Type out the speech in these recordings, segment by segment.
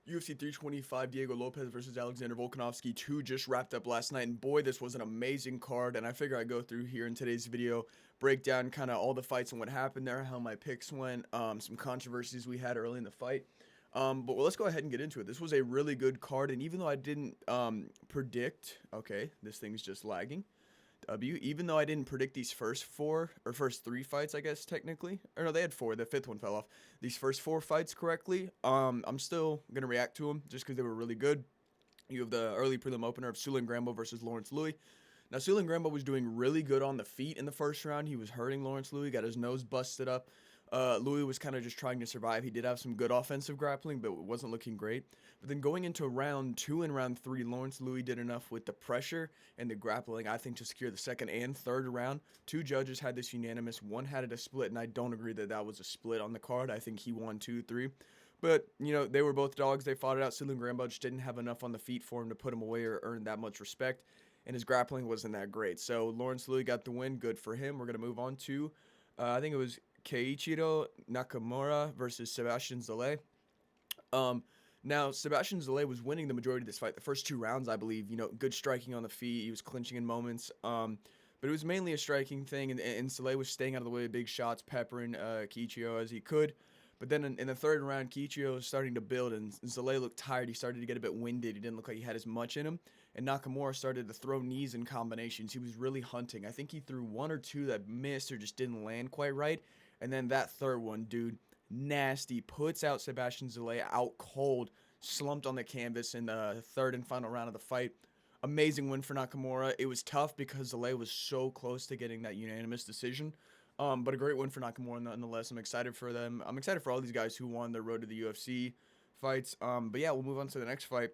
UFC 325 Diego Lopez versus Alexander Volkanovski 2 just wrapped up last night, and boy, this was an amazing card. And I figure I'd go through here in today's video, break down kind of all the fights and what happened there, how my picks went, some controversies we had early in the fight. But let's go ahead and get into it. This was a really good card, and even though I didn't predict, okay, this thing's just lagging. Even though I didn't predict these first four, or first three fights, I guess, technically. Or no, they had four. The fifth one fell off. These first four fights correctly, I'm still going to react to them just because they were really good. You have the early prelim opener of Sulin Grambo versus Lawrence Louis. Now, Sulin Grambo was doing really good on the feet in the first round. He was hurting Lawrence Louis, got his nose busted up. Louis was kind of just trying to survive. He did have some good offensive grappling, but it wasn't looking great. But then going into round 2 and round 3, Lawrence Louis did enough with the pressure and the grappling, I think, to secure the second and third round. Two judges had this unanimous. One had it a split, and I don't agree that that was a split on the card. I think he won 2-3. But, you know, they were both dogs. They fought it out. Sulin Grambo just didn't have enough on the feet for him to put him away or earn that much respect. And his grappling wasn't that great. So Lawrence Louis got the win. Good for him. We're going to move on to, I think it was Keiichiro Nakamura versus Sebastian Zale. Now, Sebastian Zale was winning the majority of this fight. The first 2 rounds, I believe, you know, good striking on the feet. He was clinching in moments. But it was mainly a striking thing, and Zale was staying out of the way of big shots, peppering Keiichiro as he could. But then in the third round, Keiichiro was starting to build, and Zale looked tired. He started to get a bit winded. He didn't look like he had as much in him. And Nakamura started to throw knees in combinations. He was really hunting. I think he threw 1 or 2 that missed or just didn't land quite right. And then that third one, dude, nasty. Puts out Sebastian Zale out cold, slumped on the canvas in the third and final round of the fight. Amazing win for Nakamura. It was tough because Zale was so close to getting that unanimous decision. But a great win for Nakamura nonetheless. I'm excited for them. I'm excited for all these guys who won their road to the UFC fights. But yeah, we'll move on to the next fight.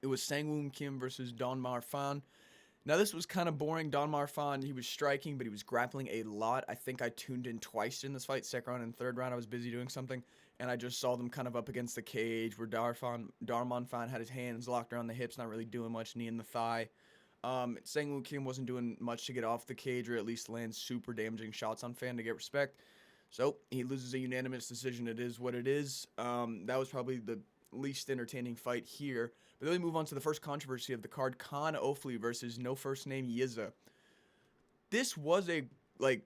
It was Sang-Woon Kim versus Don Marfan. Now, this was kind of boring. Don Marfan, he was striking, but he was grappling a lot. I think I tuned in twice in this fight. Second round and third round, I was busy doing something, and I just saw them kind of up against the cage where Darman Fan had his hands locked around the hips, not really doing much, knee in the thigh. Sang-Woo Kim wasn't doing much to get off the cage or at least land super damaging shots on Fan to get respect. So he loses a unanimous decision. It is what it is. That was probably the least entertaining fight here. But then we move on to the first controversy of the card, Khan Ofli versus no first name Yiza. This was a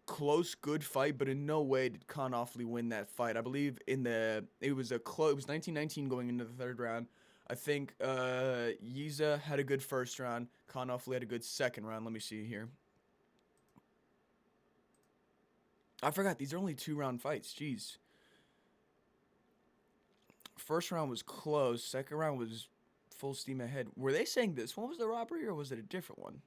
close, good fight, but in no way did Khan Ofli win that fight. I believe it was 19-19 going into the third round. I think Yiza had a good first round. Khan Ofli had a good second round. Let me see here. I forgot. These are only 2-round fights. Jeez. First round was close. Second round was full steam ahead. Were they saying this one was the robbery or was it a different one?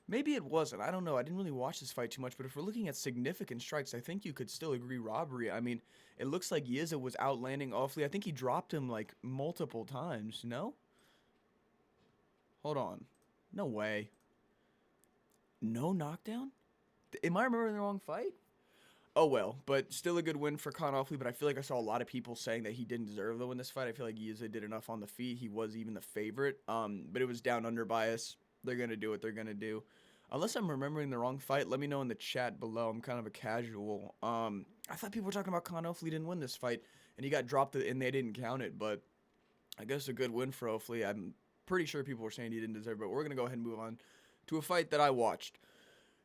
Maybe it wasn't. I don't know. I didn't really watch this fight too much, but if we're looking at significant strikes, I think you could still agree robbery. I mean, it looks like Yiza was outlanding Ofli. I think he dropped him like multiple times. No? Hold on. No way. No knockdown? Am I remembering the wrong fight? Oh well, but still a good win for Khan Ofli, but I feel like I saw a lot of people saying that he didn't deserve to win this fight. I feel like Yiza did enough on the feet. He was even the favorite, but it was down under bias. They're going to do what they're going to do. Unless I'm remembering the wrong fight, let me know in the chat below. I'm kind of a casual. I thought people were talking about Khan Ofli didn't win this fight, and he got dropped, and they didn't count it, but I guess a good win for Ofli. I'm pretty sure people were saying he didn't deserve it, but we're going to go ahead and move on to a fight that I watched.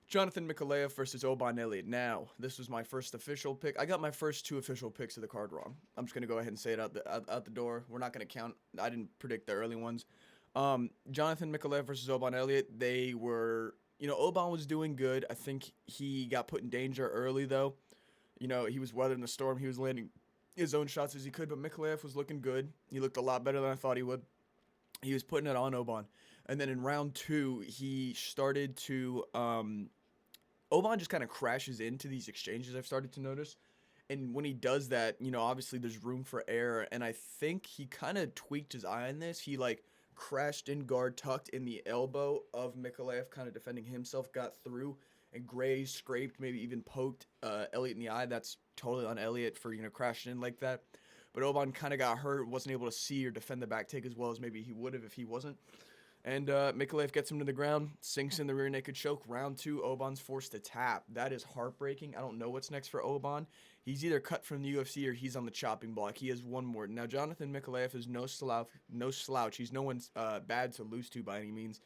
Jonathan Mikhaev versus Oban Elliott. Now, this was my first official pick. I got my first 2 official picks of the card wrong. I'm just going to go ahead and say it out the door. We're not going to count. I didn't predict the early ones. Jonathan Mikhaev versus Oban Elliott, they were, you know, Oban was doing good. I think he got put in danger early, though. You know, he was weathering the storm. He was landing his own shots as he could, but Mikhaev was looking good. He looked a lot better than I thought he would. He was putting it on Oban. And then in round 2, he started to, Oban just kind of crashes into these exchanges, I've started to notice. And when he does that, you know, obviously there's room for error. And I think he kind of tweaked his eye on this. He, crashed in guard, tucked in the elbow of Mikhaev, kind of defending himself, got through and grazed, scraped, maybe even poked Elliott in the eye. That's totally on Elliott for, you know, crashing in like that. But Oban kind of got hurt, wasn't able to see or defend the back take as well as maybe he would have if he wasn't. And Mikalev gets him to the ground, sinks in the rear naked choke. Round 2, Oban's forced to tap. That is heartbreaking. I don't know what's next for Oban. He's either cut from the UFC or he's on the chopping block. He has one more. Now, Jonathan Mikalev is no slouch. He's no one's bad to lose to by any means.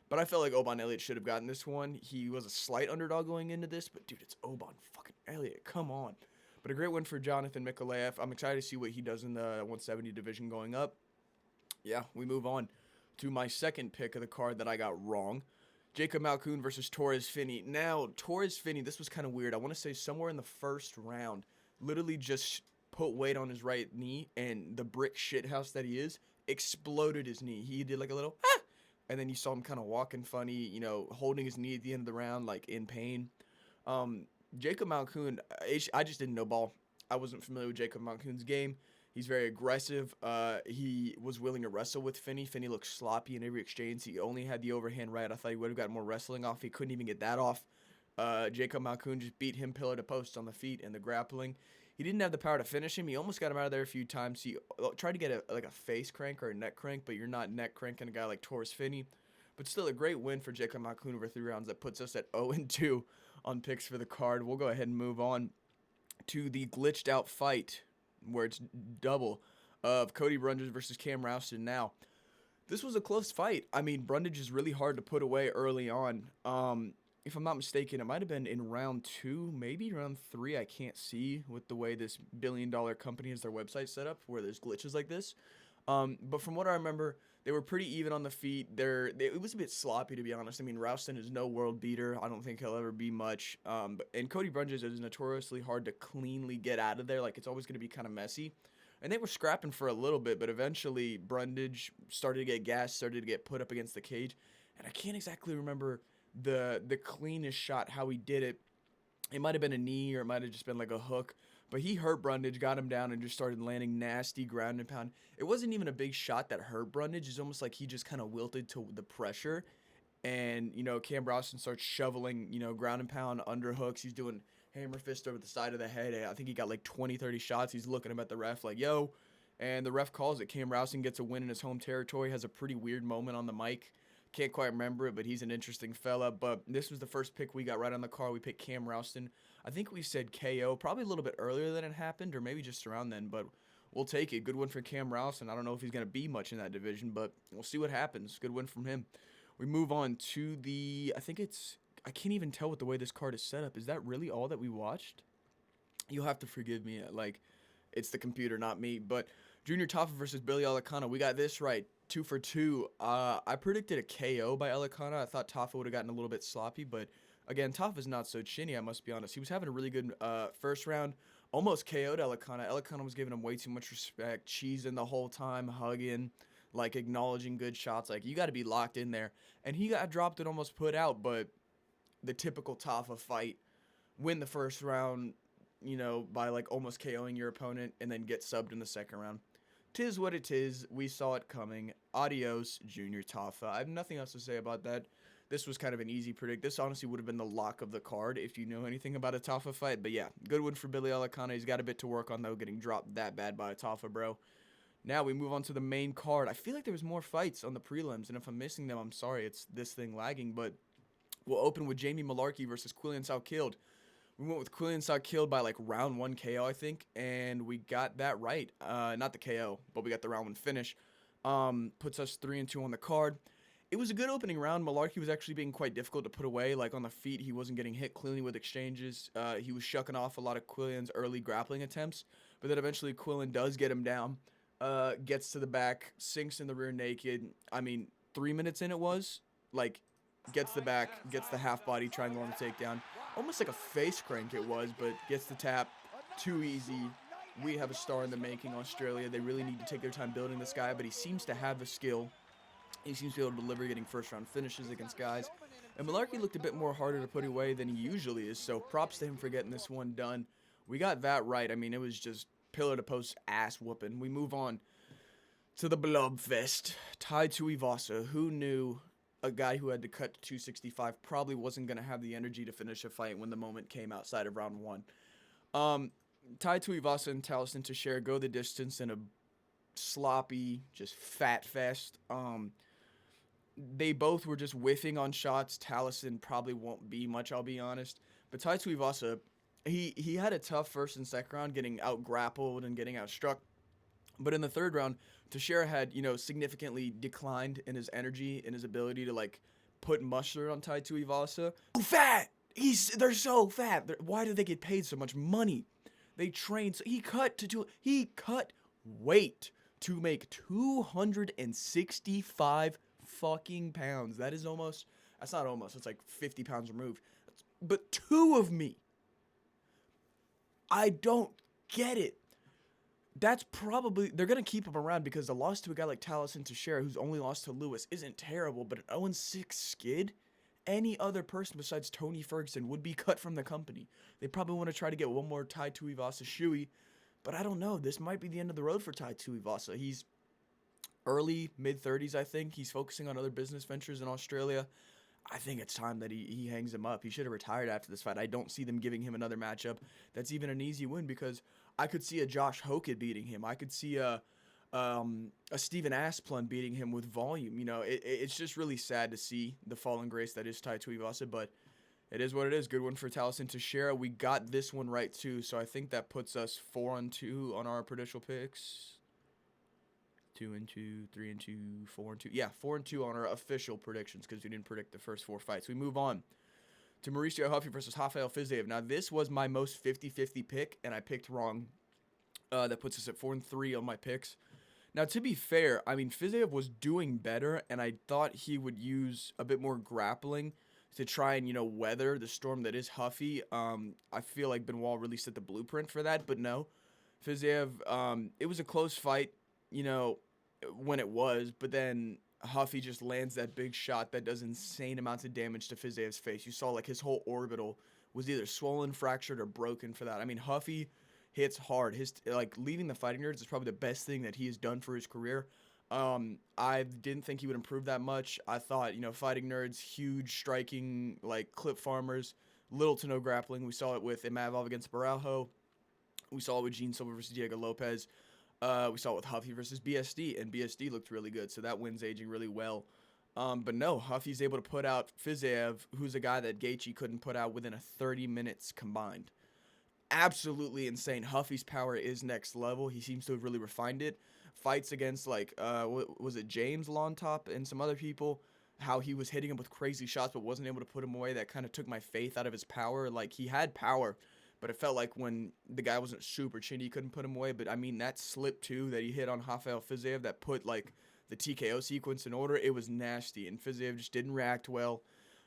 But I felt like Oban Elliott should have gotten this one. He was a slight underdog going into this, but dude, it's Oban fucking Elliott. Come on. But a great win for Jonathan Mikalev. I'm excited to see what he does in the 170 division going up. Yeah, we move on to my second pick of the card that I got wrong. Jacob Malkoun versus Torres Finney. Now, Torres Finney, this was kind of weird. I want to say somewhere in the first round, literally just put weight on his right knee, and the brick shithouse that he is exploded his knee. He did like a little, ah! And then you saw him kind of walking funny, you know, holding his knee at the end of the round, like in pain. Jacob Malkoun, I just didn't know ball. I wasn't familiar with Jacob Malkoun's game. He's very aggressive. He was willing to wrestle with Finney. Finney looked sloppy in every exchange. He only had the overhand right. I thought he would have got more wrestling off. He couldn't even get that off. Jacob Malkoun just beat him pillar to post on the feet and the grappling. He didn't have the power to finish him. He almost got him out of there a few times. He tried to get a face crank or a neck crank, but you're not neck cranking a guy like Torres Finney. But still a great win for Jacob Malkoun over 3 rounds. That puts us at 0-2 on picks for the card. We'll go ahead and move on to the glitched out fight, where it's double, of Cody Brundage versus Cam Rouston. Now, this was a close fight. I mean, Brundage is really hard to put away early on. If I'm not mistaken, it might have been in round 2, maybe round 3. I can't see with the way this billion-dollar company has their website set up, where there's glitches like this. But from what I remember, they were pretty even on the feet. It was a bit sloppy, to be honest. I mean, Rouston is no world beater. I don't think he'll ever be much. And Cody Brundage is notoriously hard to cleanly get out of there. Like, it's always going to be kind of messy. And they were scrapping for a little bit, but eventually Brundage started to get gassed, started to get put up against the cage. And I can't exactly remember the cleanest shot, how he did it. It might have been a knee, or it might have just been like a hook. But he hurt Brundage, got him down, and just started landing nasty ground and pound. It wasn't even a big shot that hurt Brundage. It's almost like he just kind of wilted to the pressure. And, you know, Cam Rouston starts shoveling, you know, ground and pound underhooks. He's doing hammer fist over the side of the head. I think he got like 20, 30 shots. He's looking at the ref like, yo. And the ref calls it. Cam Rouston gets a win in his home territory. Has a pretty weird moment on the mic. Can't quite remember it, but he's an interesting fella. But this was the first pick we got right on the card. We picked Cam Rouston. I think we said KO, probably a little bit earlier than it happened, or maybe just around then, but we'll take it. Good win for Cam Rouston. I don't know if he's going to be much in that division, but we'll see what happens. Good win from him. We move on to I can't even tell with the way this card is set up. Is that really all that we watched? You'll have to forgive me. Like, it's the computer, not me. But Junior Taffa versus Billy Alicana. We got this right. 2 for 2. I predicted a KO by Alicana. I thought Taffa would have gotten a little bit sloppy, but again, Taffa's not so chinny, I must be honest. He was having a really good first round. Almost KO'd Alicana. Alicana was giving him way too much respect, cheesing the whole time, hugging, like acknowledging good shots. Like, you got to be locked in there. And he got dropped and almost put out, but the typical Taffa fight, win the first round, you know, by like almost KOing your opponent, and then get subbed in the second round. Tis what it is. We saw it coming. Adios, Junior Taffa. I have nothing else to say about that. This was kind of an easy predict. This honestly would have been the lock of the card if you know anything about a Taffa fight. But yeah, good win for Billy Alicana. He's got a bit to work on, though, getting dropped that bad by a Taffa, bro. Now we move on to the main card. I feel like there was more fights on the prelims, and if I'm missing them, I'm sorry. It's this thing lagging, but we'll open with Jamie Malarkey versus Quillian Salkilled. We went with Quillian Salkilled by like round 1 KO, I think, and we got that right. Not the KO, but we got the round 1 finish. Puts us 3-2 on the card. It was a good opening round. Malarkey was actually being quite difficult to put away. Like, on the feet, he wasn't getting hit cleanly with exchanges. He was shucking off a lot of Quillian's early grappling attempts, but then eventually Quillian does get him down, gets to the back, sinks in the rear naked. I mean, 3 minutes in it was, like, gets the back, gets the half body triangle on the takedown. Almost like a face crank it was, but gets the tap. Too easy. We have a star in the making, Australia. They really need to take their time building this guy, but he seems to have the skill. He seems to be able to deliver, getting first-round finishes against guys. And Malarkey looked a bit more harder to put away than he usually is, so props to him for getting this one done. We got that right. I mean, it was just pillar-to-post ass-whooping. We move on to the Blobfest. Tai Tuivasa. Who knew a guy who had to cut to 265 probably wasn't going to have the energy to finish a fight when the moment came outside of round 1. Tai Tuivasa and Talisman Teixeira go the distance in a sloppy, just fat fest. they both were just whiffing on shots. Taliesin probably won't be much, I'll be honest. But Tai Tuivasa, he had a tough first and second round, getting out grappled and getting out struck. But in the third round, Teixeira had, significantly declined in his energy and his ability to like put mustard on Tai Tuivasa. Fat. They're so fat. Why do they get paid so much money? They train. So he cut weight to make 265 fucking pounds. That's not almost. It's like 50 pounds removed. But two of me. I don't get it. They're going to keep him around because the loss to a guy like Taliesin Teixeira, who's only lost to Lewis, isn't terrible, but an 0-6 skid, any other person besides Tony Ferguson would be cut from the company. They probably want to try to get one more Tai Tuivasa shoey, but I don't know. This might be the end of the road for Tai Tuivasa. He's early, mid-30s, I think. He's focusing on other business ventures in Australia. I think it's time that he hangs him up. He should have retired after this fight. I don't see them giving him another matchup that's even an easy win because I could see a Josh Hokett beating him. I could see a Steven Asplund beating him with volume. It's just really sad to see the fallen grace that is Tai Tuivasa, but it is what it is. Good one for Taliesin Teixeira. We got this one right too, so I think that puts us 4-2 on our prediction picks. 2-2, 3-2, 4-2. Yeah, 4-2 on our official predictions because we didn't predict the first four fights. We move on to Mauricio Huffy versus Rafel Fizzier. Now, this was my most 50-50 pick, and I picked wrong. That puts us at 4-3 on my picks. Now, to be fair, I mean, Fizzier was doing better, and I thought he would use a bit more grappling to try and, weather the storm that is Huffy. I feel like Benoit really set the blueprint for that, but no. Fizzier, it was a close fight, when it was, but then Huffy just lands that big shot that does insane amounts of damage to Fizzier's face. You saw like his whole orbital was either swollen, fractured, or broken for that. I mean, Huffy hits hard. His leaving the Fighting Nerds is probably the best thing that he has done for his career. I didn't think he would improve that much. I thought, Fighting Nerds, huge striking, like clip farmers, little to no grappling. We saw it with Imavov against Baralho. We saw it with Gene Silva versus Diego Lopez. We saw it with Huffy versus BSD, and BSD looked really good, so that win's aging really well. But no, Huffy's able to put out Fiziev, who's a guy that Gaethje couldn't put out within a 30 minutes combined. Absolutely insane. Huffy's power is next level. He seems to have really refined it. Fights against, was it James Lontop and some other people, how he was hitting him with crazy shots but wasn't able to put him away. That kind of took my faith out of his power. Like, he had power, but it felt like when the guy wasn't super chinny, he couldn't put him away. But, I mean, that slip, too, that he hit on Rafel Fizzier that put, the TKO sequence in order, it was nasty. And Fizzier just didn't react well.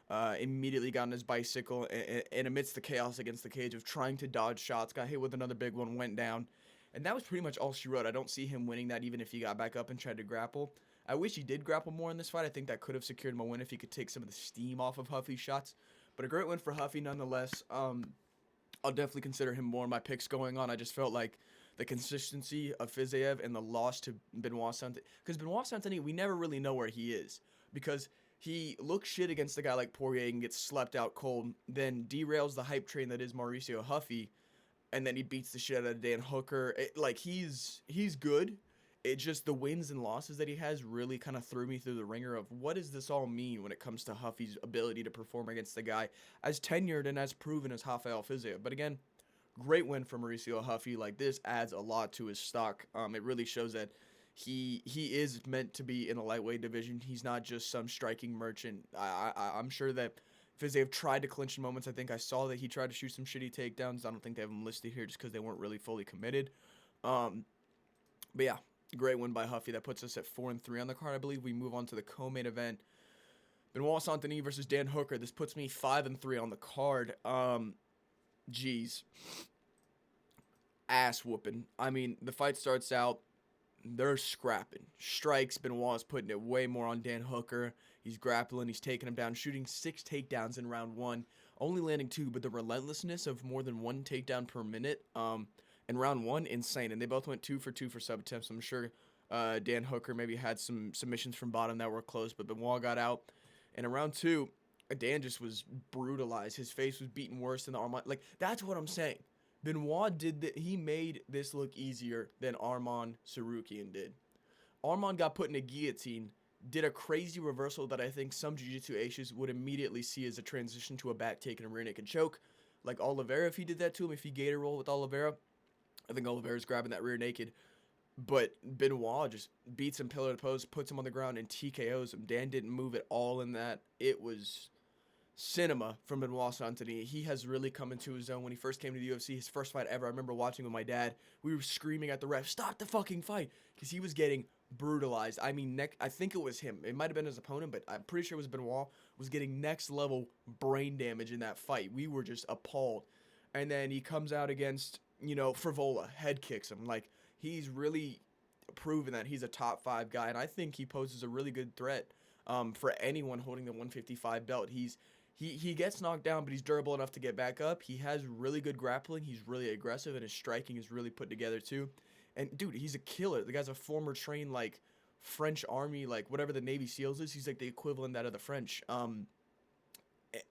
Immediately got on his bicycle and amidst the chaos against the cage of trying to dodge shots, got hit with another big one, went down. And that was pretty much all she wrote. I don't see him winning that even if he got back up and tried to grapple. I wish he did grapple more in this fight. I think that could have secured him a win if he could take some of the steam off of Huffy's shots. But a great win for Huffy nonetheless. I'll definitely consider him more in my picks going on. I just felt like the consistency of Fiziev and the loss to Benoit Saint, because Benoit Saint-Denis, we never really know where he is, because he looks shit against a guy like Poirier and gets slept out cold, then derails the hype train that is Mauricio Huffy, and then he beats the shit out of Dan Hooker. He's good. It just, the wins and losses that he has really kind of threw me through the ringer of what does this all mean when it comes to Huffy's ability to perform against the guy as tenured and as proven as Rafel Fizzier. But again, great win for Mauricio Huffy. This adds a lot to his stock. It really shows that he is meant to be in a lightweight division. He's not just some striking merchant. I'm sure that Fiziev tried to clinch in moments. I think I saw that he tried to shoot some shitty takedowns. I don't think they have him listed here just because they weren't really fully committed. But yeah. Great win by Huffy. That puts us at 4-3 on the card. I believe we move on to the co-main event. Benoit Saint-Denis versus Dan Hooker. This puts me 5-3 on the card. Jeez. Ass whooping. I mean, the fight starts out, they're scrapping. Strikes. Benoit's putting it way more on Dan Hooker. He's grappling. He's taking him down, shooting 6 takedowns in round 1. Only landing 2, but the relentlessness of more than 1 takedown per minute, in round 1, insane. And they both went 2 for 2 for sub attempts. I'm sure Dan Hooker maybe had some submissions from bottom that were close, but Benoit got out. And in round 2, Dan just was brutalized. His face was beaten worse than the Armand. That's what I'm saying. Benoit he made this look easier than Arman Sarukian did. Arman got put in a guillotine. did a crazy reversal that I think some jiu-jitsu aces would immediately see as a transition to a back take and a rear naked choke. Like Oliveira, if he did that to him, if he gator roll with Oliveira, I think Oliveira's grabbing that rear naked. But Benoit just beats him pillar to post, puts him on the ground, and TKOs him. Dan didn't move at all in that. It was cinema from Benoit Saint-Denis. He has really come into his own when he first came to the UFC. His first fight ever, I remember watching with my dad. We were screaming at the ref, "Stop the fucking fight," because he was getting brutalized. I mean, I think it was him. It might have been his opponent, but I'm pretty sure it was Benoit. Was getting next level brain damage in that fight. We were just appalled. And then he comes out against, Frivola, head kicks him. Like, he's really proven that he's a top 5 guy, and I think he poses a really good threat for anyone holding the 155 belt. He gets knocked down, but he's durable enough to get back up. He has really good grappling. He's really aggressive, and his striking is really put together too. And dude, he's a killer. The guy's a former trained like French army, like whatever the Navy SEALs is. He's like the equivalent of the French.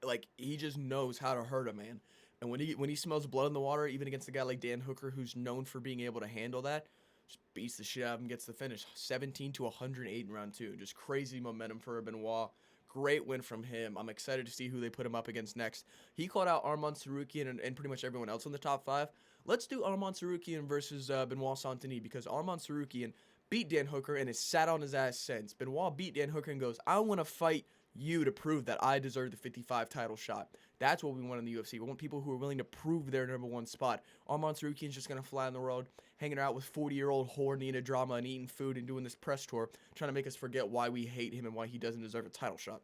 Like he just knows how to hurt a man. And when he smells blood in the water, even against a guy like Dan Hooker, who's known for being able to handle that, just beats the shit out of him, gets the finish. 17 to 108 in round 2. Just crazy momentum for Benoit. Great win from him. I'm excited to see who they put him up against next. He called out Arman Tsarukyan and pretty much everyone else in the top 5. Let's do Arman Tsarukyan versus Benoit Saint-Denis, because Arman Tsarukyan beat Dan Hooker and has sat on his ass since. Benoit beat Dan Hooker and goes, "I want to fight you to prove that I deserve the 55 title shot." That's what we want in the UFC. We want people who are willing to prove their number 1 spot. Arman Tsarukyan's just going to fly on the road, hanging out with 40-year-old whore Nina Drama and eating food and doing this press tour, trying to make us forget why we hate him and why he doesn't deserve a title shot.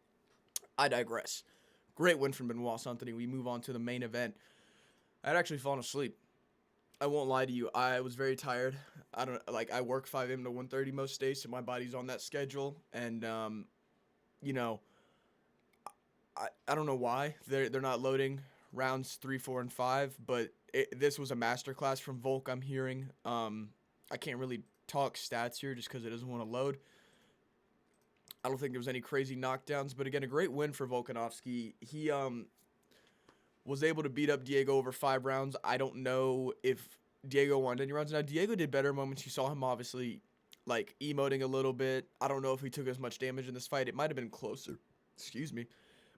I digress. Great win from Benoit Saint-Denis. We move on to the main event. I'd actually fallen asleep. I won't lie to you. I was very tired. I work 5 a.m. to 1:30 most days, so my body's on that schedule. And, I don't know why they're not loading rounds 3, 4, and 5, but this was a masterclass from Volk, I'm hearing. I can't really talk stats here just because it doesn't want to load. I don't think there was any crazy knockdowns, but again, a great win for Volkanovski. He was able to beat up Diego over 5 rounds. I don't know if Diego won any rounds. Now, Diego did better moments. You saw him obviously like emoting a little bit. I don't know if he took as much damage in this fight. It might have been closer. Excuse me.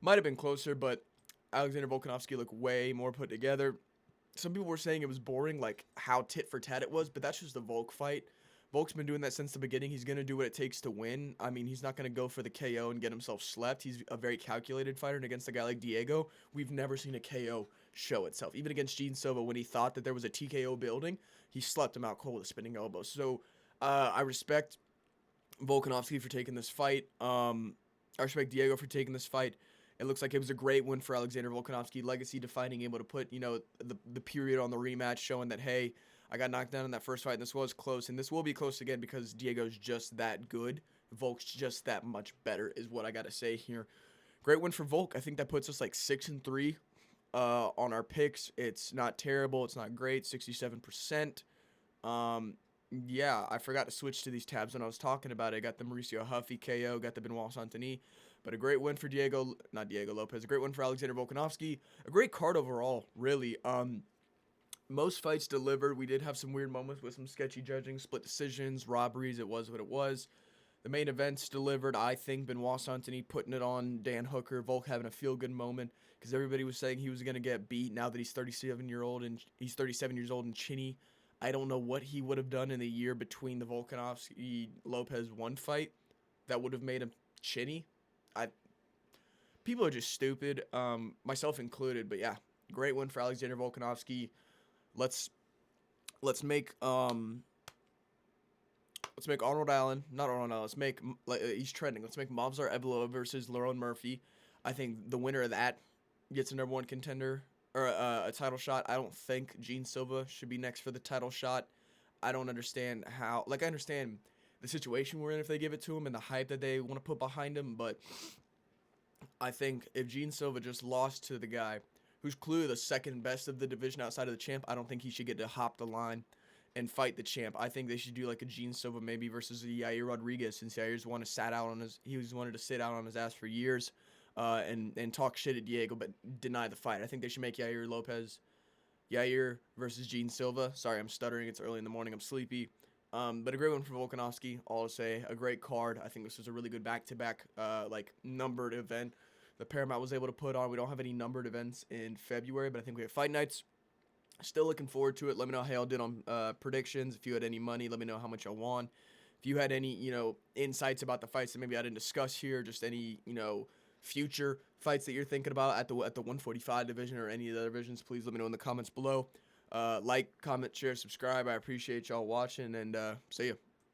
Might have been closer, but Alexander Volkanovski looked way more put together. Some people were saying it was boring, like how tit for tat it was, but that's just the Volk fight. Volk's been doing that since the beginning. He's going to do what it takes to win. I mean, he's not going to go for the KO and get himself slept. He's a very calculated fighter, and against a guy like Diego, we've never seen a KO show itself. Even against Gene Silva, when he thought that there was a TKO building, he slept him out cold with a spinning elbow. So I respect Volkanovski for taking this fight. I respect Diego for taking this fight. It looks like it was a great win for Alexander Volkanovski. Legacy defining, able to put, the period on the rematch, showing that, hey, I got knocked down in that first fight, and this was close, and this will be close again because Diego's just that good. Volk's just that much better is what I got to say here. Great win for Volk. I think that puts us like 6-3 on our picks. It's not terrible. It's not great. 67%. Yeah, I forgot to switch to these tabs when I was talking about it. I got the Mauricio Huffy KO, got the Benoit Saint-Denis. But a great win for not Diego Lopez, a great win for Alexander Volkanovski. A great card overall, really. Most fights delivered. We did have some weird moments with some sketchy judging, split decisions, robberies. It was what it was. The main events delivered. I think Benoit Saint-Denis putting it on Dan Hooker. Volk having a feel-good moment because everybody was saying he was going to get beat now that he's 37 years old and chinny. I don't know what he would have done in the year between the Volkanovski-Lopez 1 fight that would have made him chinny. People are just stupid, myself included. But yeah, great win for Alexander Volkanovski. Let's make Arnold Allen, not Arnold Allen. Let's make he's trending. Let's make Movsar Evloev versus Lerone Murphy. I think the winner of that gets a number 1 contender or a title shot. I don't think Gene Silva should be next for the title shot. I don't understand how. Like, I understand the situation we're in if they give it to him and the hype that they want to put behind him, but I think if Gene Silva just lost to the guy who's clearly the second best of the division outside of the champ, I don't think he should get to hop the line and fight the champ. I think they should do like a Gene Silva maybe versus a Yair Rodriguez, since Yair's wanted to sit out on his ass for years, and talk shit at Diego but deny the fight. I think they should make Yair versus Gene Silva. Sorry, I'm stuttering. It's early in the morning. I'm sleepy. But a great one for Volkanovski. All I'll say, a great card. I think this was a really good back-to-back, like numbered event. The Paramount was able to put on. We don't have any numbered events in February, but I think we have fight nights. Still looking forward to it. Let me know how y'all did on predictions. If you had any money, let me know how much y'all won. If you had any, insights about the fights that maybe I didn't discuss here, just any, future fights that you're thinking about at the 145 division or any of the other divisions, please let me know in the comments below. Like, comment, share, subscribe. I appreciate y'all watching, and see ya.